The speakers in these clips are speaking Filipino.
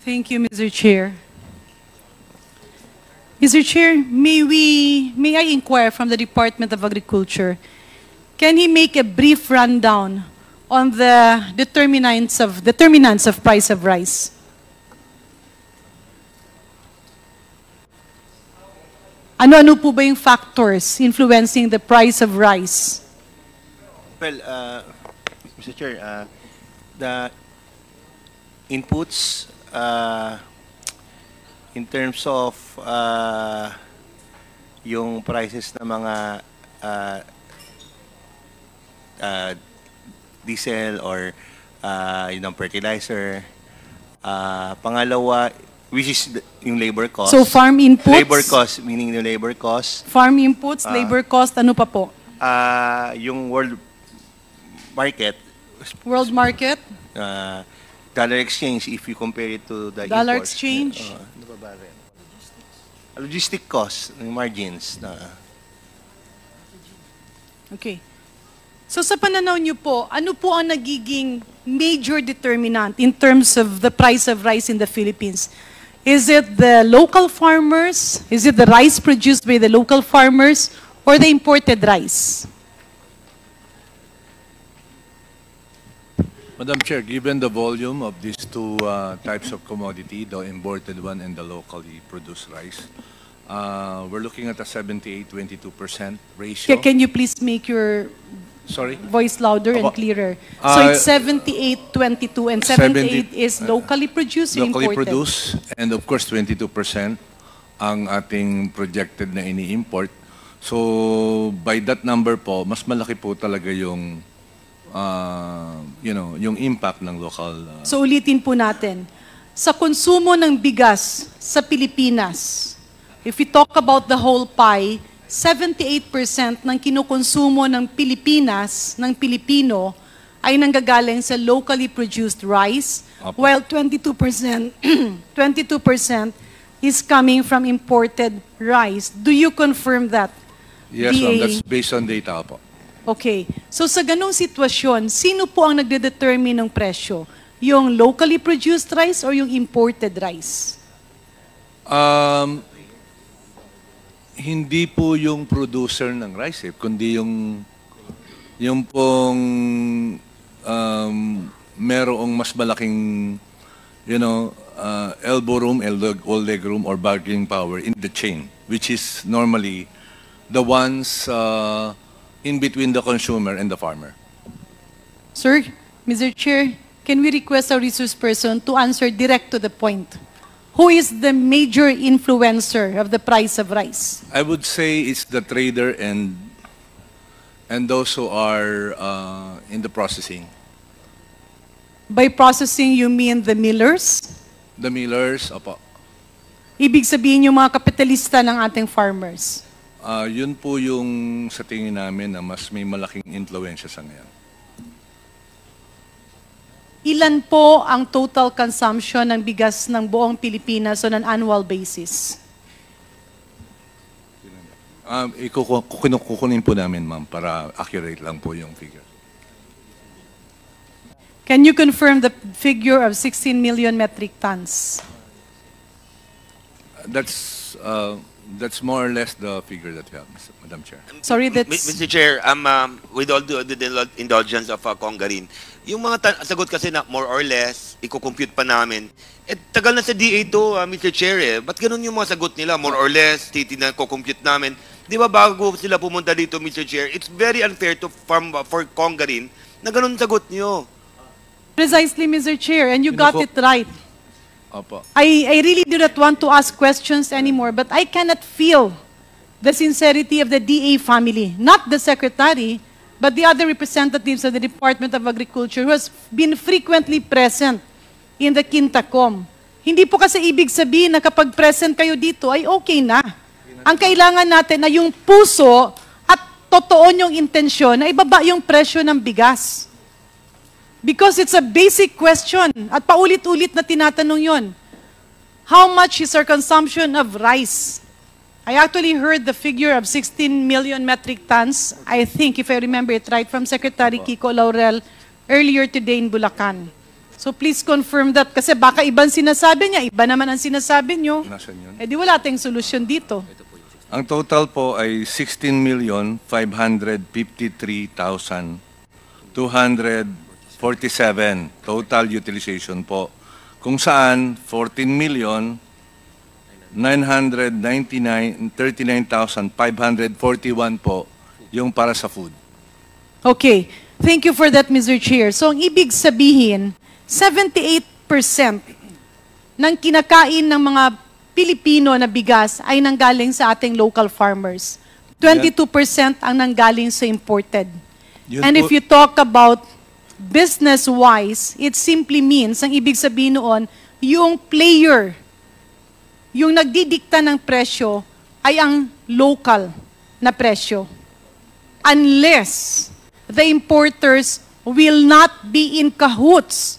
Thank you, Mr. Chair. Mr. Chair, may I inquire from the Department of Agriculture, can he make a brief rundown on the determinants of price of rice? Ano-ano po ba yung factors influencing the price of rice? Well, Mr. Chair, the inputs in terms of yung prices ng mga diesel or yung fertilizer. Pangalawa, which is yung labor cost. So farm inputs? Labor cost, meaning the labor cost. Farm inputs, labor cost, ano pa po? Yung world market. World market? Dollar exchange, if you compare it to the Dollar imports. exchange? Ano pa ba rin? Logistic cost, yung margins. Okay. So sa pananaw niyo po, ano po ang nagiging major determinant in terms of the price of rice in the Philippines? Is it the local farmers? Is it the rice produced by the local farmers or the imported rice? Madam Chair, given the volume of these two types of commodity, the imported one and the locally produced rice, we're looking at a 78-22% ratio. Can you please make your Sorry? voice louder and Aba- clearer? So it's 78-22 and 78 is locally produced or Locally imported? produced, and of course 22% ang ating projected na ini-import. So by that number po, mas malaki po talaga yung yung impact ng local. So ulitin po natin, sa konsumo ng bigas sa Pilipinas, if we talk about the whole pie, 78% ng kinukonsumo ng Pilipinas, ng Pilipino, ay nanggagaling sa locally produced rice, Apo. while 22%, 22% is coming from imported rice. Do you confirm that? Yes, ma'am, DA? that's based on data po. Okay. So sa ganong sitwasyon, sino po ang nagde-determine ng presyo? Yung locally produced rice or yung imported rice? Hindi po yung producer ng rice, kundi yung pong merong mas malaking, elbow room, old leg room, or bargaining power in the chain, which is normally the ones in between the consumer and the farmer. Sir, Mr. Chair, can we request our resource person to answer direct to the point? Who is the major influencer of the price of rice? I would say it's the trader and those who are in the processing. By processing, you mean the millers? The millers, opo. Ibig sabihin yung mga kapitalista ng ating farmers. Yun po yung sa tingin namin na mas may malaking influensya sa ngayon. Ilan po ang total consumption ng bigas ng buong Pilipinas on an annual basis? Kukunin po namin, ma'am, para accurate lang po yung figure. Can you confirm the figure of 16 million metric tons? That's more or less the figure that we have, Madam Chair. Sorry, that's... Mr. Chair, with all the indulgence of Congarin, yung mga sagot kasi na more or less, i-compute pa namin, tagal na sa DA to, Mr. Chair, ba't ganun yung mga sagot nila, more or less, ko-compute namin. Di ba bago sila pumunta dito, Mr. Chair, it's very unfair for Congarin na ganun sagot niyo. Precisely, Mr. Chair, and you got it right. Opo. I really do not want to ask questions anymore, but I cannot feel the sincerity of the DA family, not the secretary, but the other representatives of the Department of Agriculture who has been frequently present in the Quintacom. Hindi po kasi ibig sabihin na kapag present kayo dito ay okay na. Ang kailangan natin ay yung puso at totoo yung intensyon na ibaba yung presyo ng bigas. Because it's a basic question at paulit-ulit na tinatanong yon. How much is our consumption of rice? I actually heard the figure of 16 million metric tons, I think, if I remember it right, from Secretary Kiko Laurel earlier today in Bulacan. So please confirm that kasi baka ibang sinasabi niya, iba naman ang sinasabi niyo. Nasaan yun? Eh di wala tayong solusyon dito. Ang total po ay 16,553,247 total utilization po. Kung saan 39,541 po yung para sa food. Okay. Thank you for that, Mr. Chair. So, ang ibig sabihin, 78% ng kinakain ng mga Pilipino na bigas ay nanggaling sa ating local farmers. 22% ang nanggaling sa imported. Yun And po- if you talk about business-wise, it simply means, ang ibig sabihin noon, yung player, yung nagdidikta ng presyo, ay ang local na presyo. Unless the importers will not be in cahoots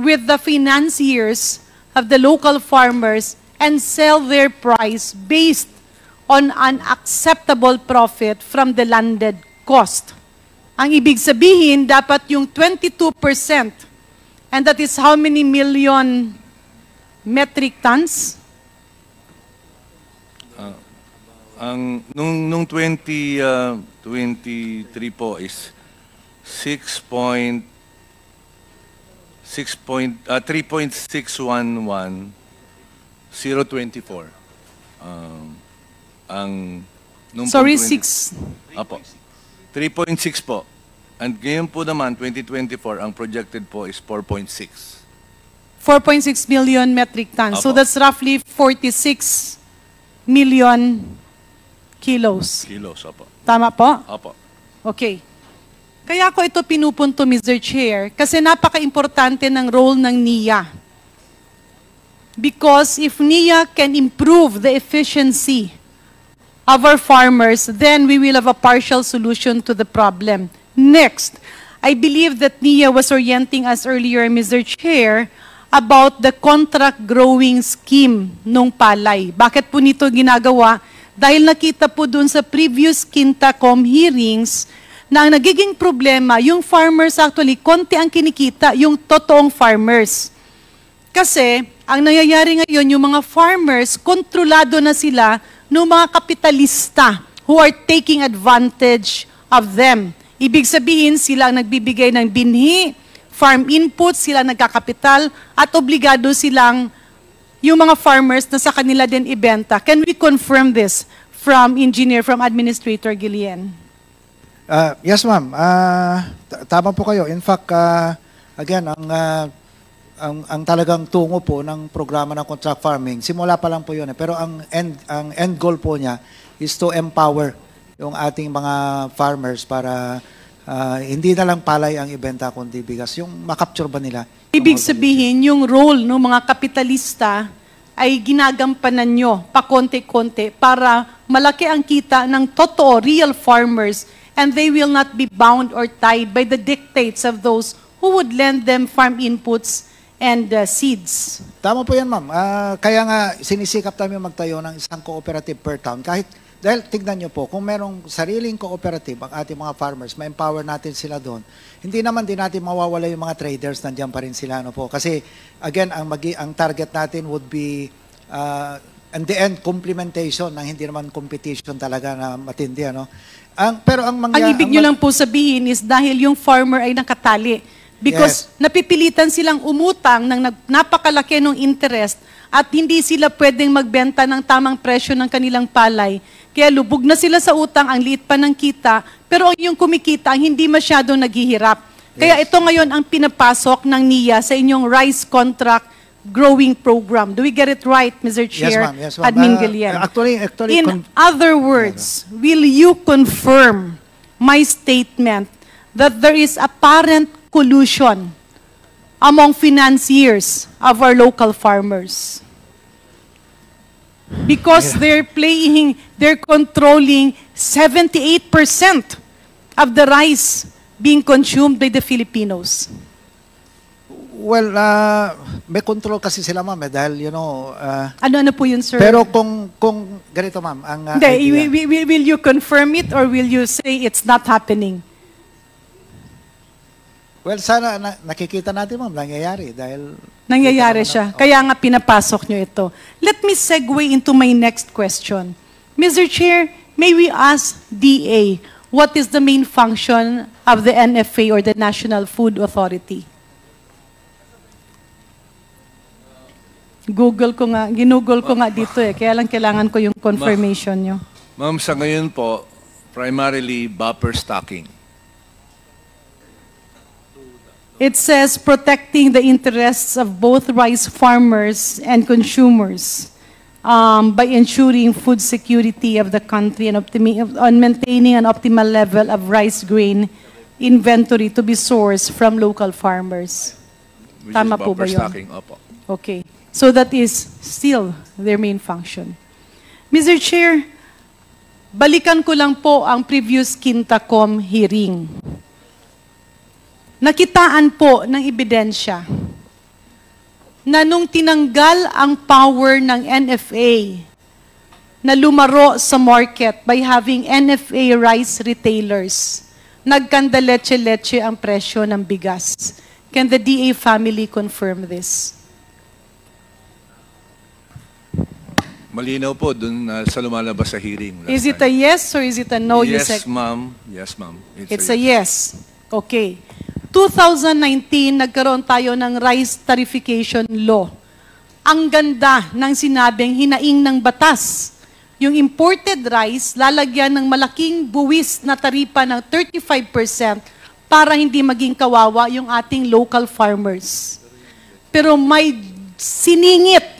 with the financiers of the local farmers and sell their price based on an acceptable profit from the landed cost. Ang ibig sabihin, dapat yung 22%, and that is how many million metric tons? Nung 2023 po is 3.611024. Nung Sorry, 20 6. Apo. 3.6 po. And ngayon po naman, 2024, ang projected po is 4.6. 4.6 million metric tons. So Apo. that's roughly 46 million kilos. Kilos, apo. Tama po? Apo. Okay. Kaya ako ito pinupunto, Mr. Chair, kasi napaka-importante ng role ng NIA. Because if NIA can improve the efficiency of our farmers, then we will have a partial solution to the problem. Next, I believe that NIA was orienting us earlier, Mr. Chair, about the contract growing scheme nung palay. Bakit po nito ginagawa? Dahil nakita po dun sa previous Quintacom hearings na ang nagiging problema, yung farmers actually, konti ang kinikita, yung totoong farmers. Kasi, ang nangyayari ngayon, yung mga farmers, kontrolado na sila ng mga kapitalista who are taking advantage of them. Ibig sabihin, sila ang nagbibigay ng binhi, farm inputs, sila nagkakapital, at obligado silang yung mga farmers na sa kanila din ibenta. Can we confirm this from Administrator Guillen? Yes, ma'am. Tama po kayo. In fact, again, ang talagang tungo po ng programa ng contract farming, simula pa lang po yun. Pero ang end goal po niya is to empower yung ating mga farmers para hindi na lang palay ang ibenta kundi bigas. Yung makapture ba nila? Ibig sabihin, yung role ng mga kapitalista ay ginagampanan nyo pakonti-konti para malaki ang kita ng totoo, real farmers, and they will not be bound or tied by the dictates of those who would lend them farm inputs and seeds. Tama po yan, ma'am. Kaya nga sinisikap namin magtayo ng isang cooperative per town. Dahil tignan nyo po, kung merong sariling cooperative ang ating mga farmers, ma-empower natin sila doon, hindi naman din natin mawawala yung mga traders, nandiyan pa rin sila. Po. Kasi, again, ang target natin would be, in the end, complementation ng hindi naman competition talaga na matindi. Pero ang ibig nyo lang po sabihin is dahil yung farmer ay nakatali. Because napipilitan silang umutang ng napakalaki ng interest at hindi sila pwedeng magbenta ng tamang presyo ng kanilang palay. Kaya lubog na sila sa utang, ang liit pa ng kita, pero yung kumikita, ang hindi masyadong naghihirap. Kaya ito ngayon ang pinapasok ng NIA sa inyong rice contract growing program. Do we get it right, Mr. Chair? Yes, ma'am. Admin Guillen? Actually, In other words, will you confirm my statement that there is apparent collusion among financiers of our local farmers? Because they're controlling 78% of the rice being consumed by the Filipinos. Well, may control kasi sila, ma'am, dahil, Ano po yun, sir? pero kung ganito, ma'am, ang Hindi, idea. will you confirm it or will you say it's not happening? Well, sana nakikita natin, ma'am, nangyayari dahil Nangyayari kita siya. naman Kaya nga pinapasok nyo ito. Let me segue into my next question. Mr. Chair, may we ask DA, what is the main function of the NFA or the National Food Authority? Ginugol ko nga dito kaya lang kailangan ko yung confirmation nyo. Ma'am, sa ngayon po, primarily buffer stocking. It says protecting the interests of both rice farmers and consumers by ensuring food security of the country and on maintaining an optimal level of rice grain inventory to be sourced from local farmers. Which Tama is po ba buffer yun? stocking. Opo. Okay. So that is still their main function. Mr. Chair, balikan ko lang po ang previous Quintacom hearing. Nakitaan po ng ebidensya na nung tinanggal ang power ng NFA na lumaro sa market by having NFA rice retailers, nagkanda leche-leche ang presyo ng bigas. Can the DA family confirm this? Malinaw po dun sa lumalabas sa hearing. last Is it a time. yes or is it a no? You Yes, said- ma'am. Yes, ma'am. It's a yes. Okay. 2019, nagkaroon tayo ng rice tarification law. Ang ganda ng sinabing hinaing ng batas. Yung imported rice, lalagyan ng malaking buwis na taripa ng 35% para hindi maging kawawa yung ating local farmers. Pero may siningit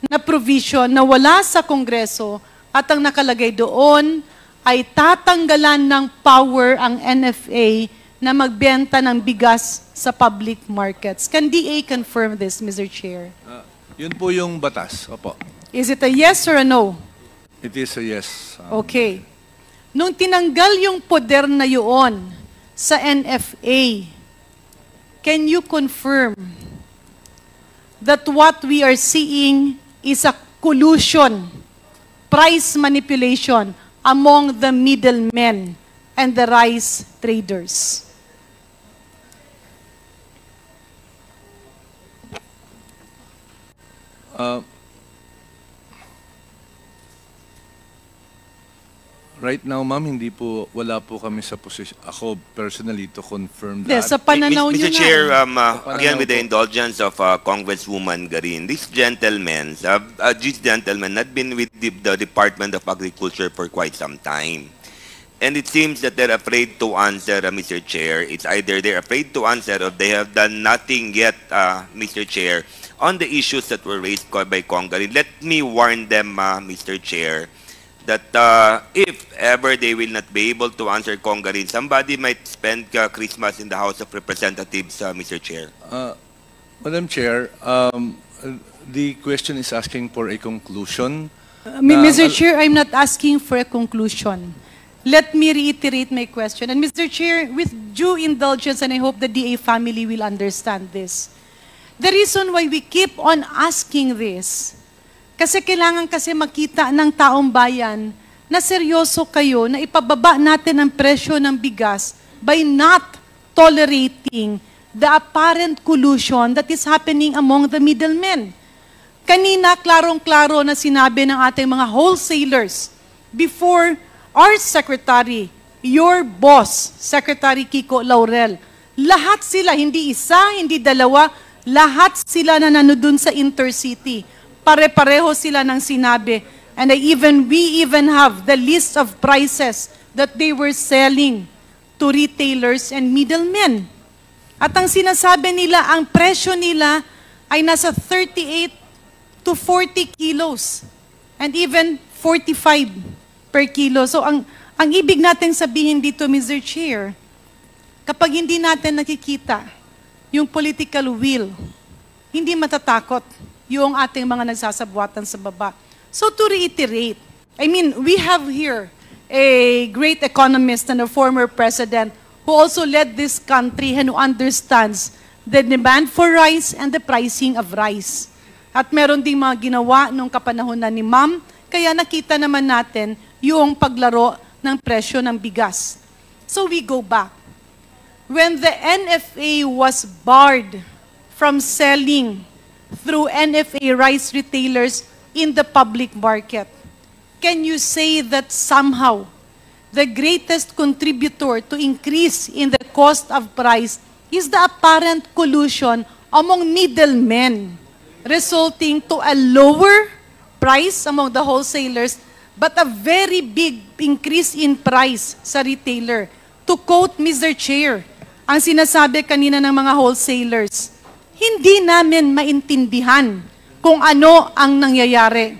na provision na wala sa Kongreso at ang nakalagay doon ay tatanggalan ng power ang NFA na magbenta ng bigas sa public markets. Can DA confirm this, Mr. Chair? Yun po yung batas. Opo. Is it a yes or a no? It is a yes. Okay. Nung tinanggal yung poder na yun sa NFA, can you confirm that what we are seeing is a collusion, price manipulation among the middlemen and the rice traders? Right now, ma'am, wala po kami sa position, ako personally, to confirm Hindi, that. sa pananaw nyo Mr. nga. Chair, again Pananaw with the po. indulgence of Congresswoman Garin, these gentlemen had been with the Department of Agriculture for quite some time. And it seems that they're afraid to answer, Mr. Chair. It's either they're afraid to answer or they have done nothing yet, Mr. Chair, on the issues that were raised by Congress. Let me warn them, Mr. Chair, that if ever they will not be able to answer Congress, somebody might spend Christmas in the House of Representatives, Mr. Chair. Madam Chair, the question is asking for a conclusion. Mr. Chair, I'm not asking for a conclusion. Let me reiterate my question. And Mr. Chair, with due indulgence, and I hope the DA family will understand this, the reason why we keep on asking this, kasi kailangan kasi makita ng taong bayan na seryoso kayo na ipababa natin ang presyo ng bigas by not tolerating the apparent collusion that is happening among the middlemen. Kanina, klarong-klaro na sinabi ng ating mga wholesalers before our secretary, your boss, Secretary Kiko Laurel, lahat sila, hindi isa, hindi dalawa, lahat sila na nandoon sa intercity. Pare-pareho sila ng sinabi. And we even have the list of prices that they were selling to retailers and middlemen. At ang sinasabi nila, ang presyo nila ay nasa 38 to 40 kilos. And even 45 per kilo. So ang ibig natin sabihin dito, Mr. Chair, kapag hindi natin nakikita yung political will, hindi matatakot yung ating mga nagsasabwatan sa baba. So to reiterate, I mean, we have here a great economist and a former president who also led this country and who understands the demand for rice and the pricing of rice. At meron ding mga ginawa nung kapanahonan ni Ma'am, kaya nakita naman natin yung paglaro ng presyo ng bigas. So we go back. when the NFA was barred from selling through NFA rice retailers in the public market, can you say that somehow the greatest contributor to increase in the cost of price is the apparent collusion among middlemen, resulting to a lower price among the wholesalers, but a very big increase in price sa retailer? To quote Mr. Chair, ang sinasabi kanina ng mga wholesalers, hindi namin maintindihan kung ano ang nangyayari.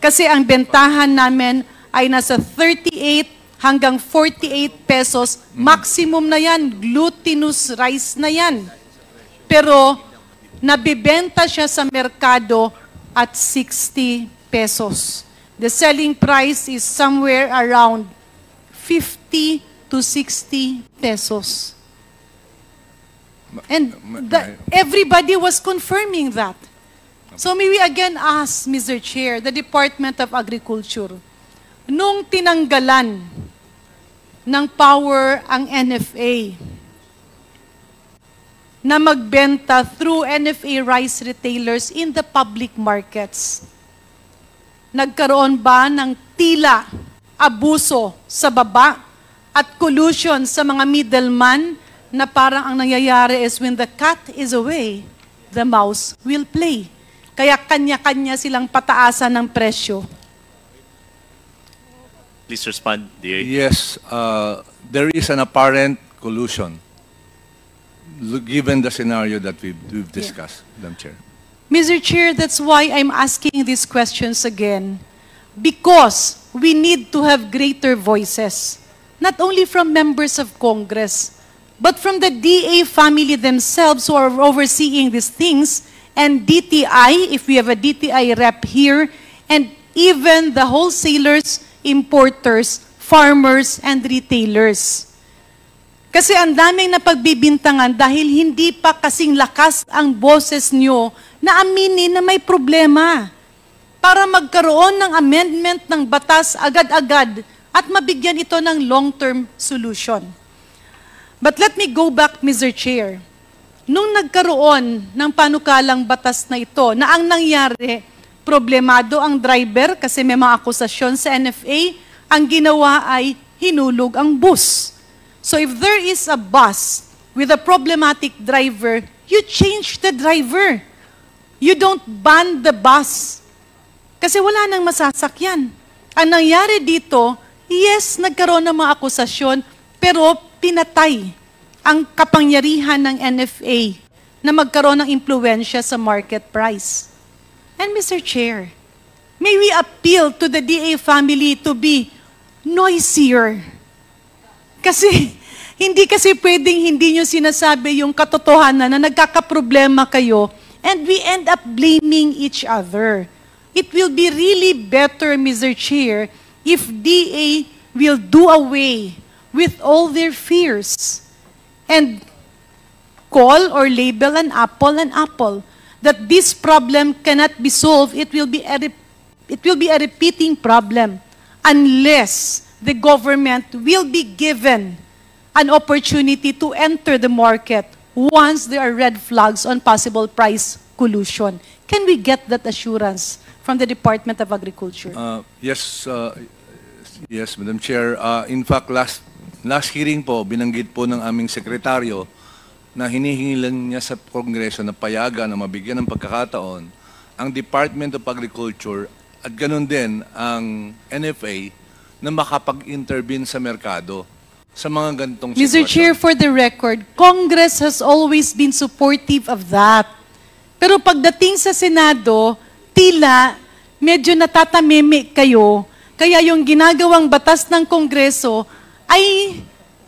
Kasi ang bentahan namin ay nasa 38 hanggang 48 pesos. Maximum na yan. Glutinous rice na yan. Pero nabibenta siya sa merkado at 60 pesos. The selling price is somewhere around 50 to 60 pesos. And everybody was confirming that. So may we again ask, Mr. Chair, the Department of Agriculture, nung tinanggalan ng power ang NFA na magbenta through NFA rice retailers in the public markets, nagkaroon ba ng tila abuso sa baba at collusion sa mga middleman na parang ang nangyayari is when the cat is away, the mouse will play? Kaya kanya-kanya silang pataasan ng presyo. Please respond, DA. Yes, there is an apparent collusion, given the scenario that we've discussed, Madam Chair. Mr. Chair, that's why I'm asking these questions again. Because we need to have greater voices, not only from members of Congress, but from the DA family themselves who are overseeing these things, and DTI, if we have a DTI rep here, and even the wholesalers, importers, farmers, and retailers. Kasi ang daming napagbibintangan dahil hindi pa kasing lakas ang boses nyo na aminin na may problema para magkaroon ng amendment ng batas agad-agad at mabigyan ito ng long-term solution. But let me go back, Mr. Chair. Nung nagkaroon ng panukalang batas na ito, na ang nangyari, problemado ang driver kasi may mga akusasyon sa NFA, ang ginawa ay hinulog ang bus. So if there is a bus with a problematic driver, you change the driver. You don't ban the bus. Kasi wala nang masasakyan. Ang nangyari dito, yes, nagkaroon ng mga akusasyon, pero pinatay ang kapangyarihan ng NFA na magkaroon ng impluensya sa market price. And Mr. Chair, may we appeal to the DA family to be noisier. Kasi, hindi kasi pwedeng hindi nyo sinasabi yung katotohanan na nagkakaproblema kayo and we end up blaming each other. It will be really better, Mr. Chair, if DA will do away with all their fears and call or label an apple, that this problem cannot be solved. It will be a repeating problem unless the government will be given an opportunity to enter the market once there are red flags on possible price collusion. Can we get that assurance from the Department of Agriculture? Yes, Madam Chair. In fact, last hearing po, binanggit po ng aming sekretaryo na hinihingi lang niya sa Kongreso na payagan na mabigyan ng pagkakataon ang Department of Agriculture at ganun din ang NFA na makapag-intervene sa merkado sa mga ganitong sitwasyon. Mr. Chair, for the record, Congress has always been supportive of that. Pero pagdating sa Senado, tila medyo natatamimi kayo, kaya yung ginagawang batas ng Kongreso ay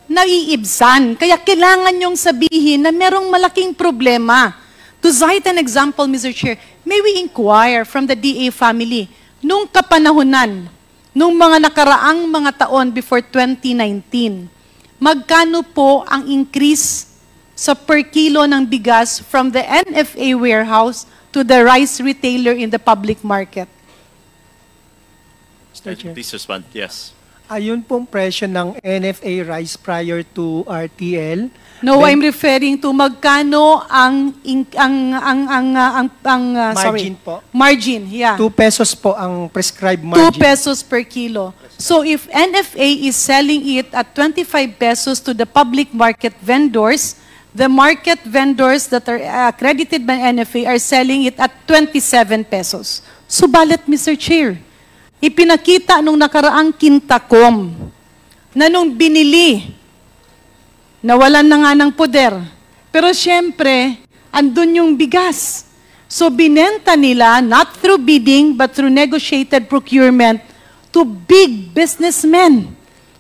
naiibsan. Kaya kailangan nyong sabihin na merong malaking problema. To cite an example, Mr. Chair, may we inquire from the DA family, nung kapanahunan, nung mga nakaraang mga taon before 2019, magkano po ang increase sa per kilo ng bigas from the NFA warehouse to the rice retailer in the public market? Please respond. Yes. Ayun pong presyo ng NFA rice prior to RTL. No, I'm referring to magkano sorry. Margin po. Margin, yeah. 2 pesos po ang prescribed 2 margin. pesos per kilo. So if NFA is selling it at 25 pesos to the public market vendors, the market vendors that are accredited by NFA are selling it at 27 pesos. Subalit, Mr. Chair, ipinakita nung nakaraang Quintacom na nung binili, nawalan na nga ng poder. Pero siyempre, andun yung bigas. So binenta nila, not through bidding, but through negotiated procurement, to big businessmen,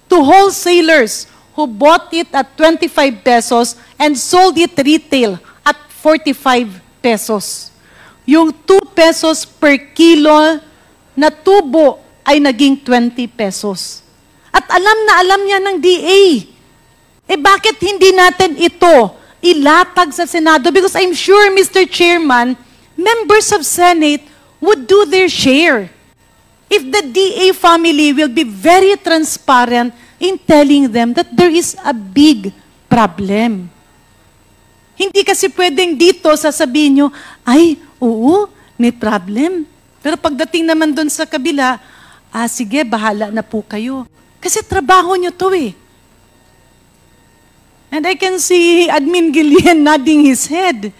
to wholesalers who bought it at 25 pesos and sold it retail at 45 pesos. Yung 2 pesos per kilo na tubo ay naging 20 pesos. At alam na alam niya ng DA. Eh bakit hindi natin ito ilatag sa Senado? Because I'm sure, Mr. Chairman, members of Senate would do their share. If the DA family will be very transparent in telling them that there is a big problem. Hindi kasi pwedeng dito sasabihin nyo, ay, oo, may problem. Pero pagdating naman doon sa kabila, sige, bahala na po kayo. Kasi trabaho nyo to eh. And I can see Admin Guillen nodding his head.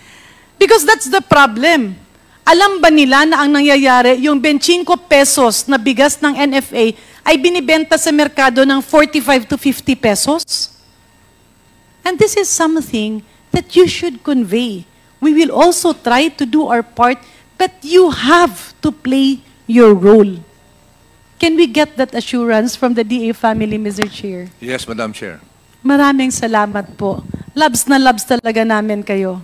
Because that's the problem. Alam ba nila na ang nangyayari, yung 25 pesos na bigas ng NFA ay binibenta sa merkado ng 45 to 50 pesos? And this is something that you should convey. We will also try to do our part, but you have to play your role. Can we get that assurance from the DA family, Mr. Chair? Yes, Madam Chair. Maraming salamat po. Labs na labs talaga namin kayo.